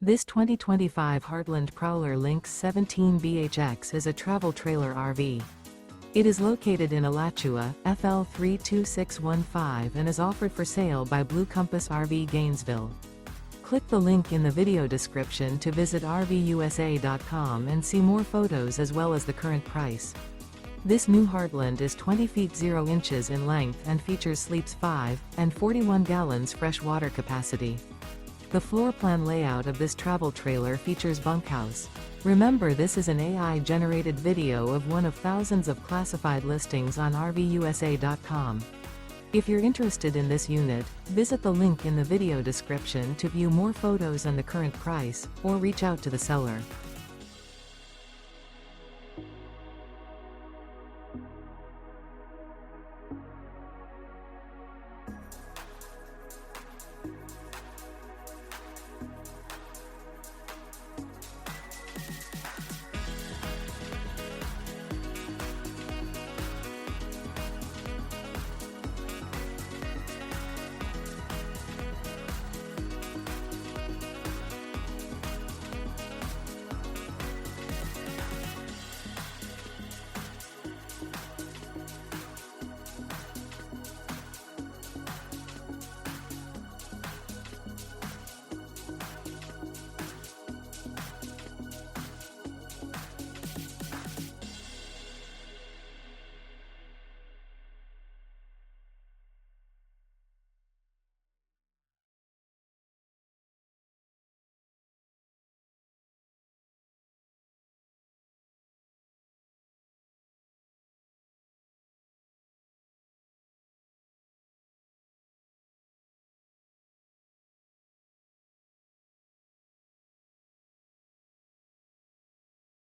This 2025 Heartland Prowler Lynx 17 BHX is a travel trailer RV. It is located in Alachua, FL 32615 and is offered for sale by Blue Compass RV Gainesville. Click the link in the video description to visit RVUSA.com and see more photos as well as the current price. This new Heartland is 20 feet 0 inches in length and features sleeps 5 and 41 gallons fresh water capacity. The floor plan layout of this travel trailer features bunkhouse. Remember, this is an AI-generated video of one of thousands of classified listings on RVUSA.com. If you're interested in this unit, visit the link in the video description to view more photos and the current price, or reach out to the seller.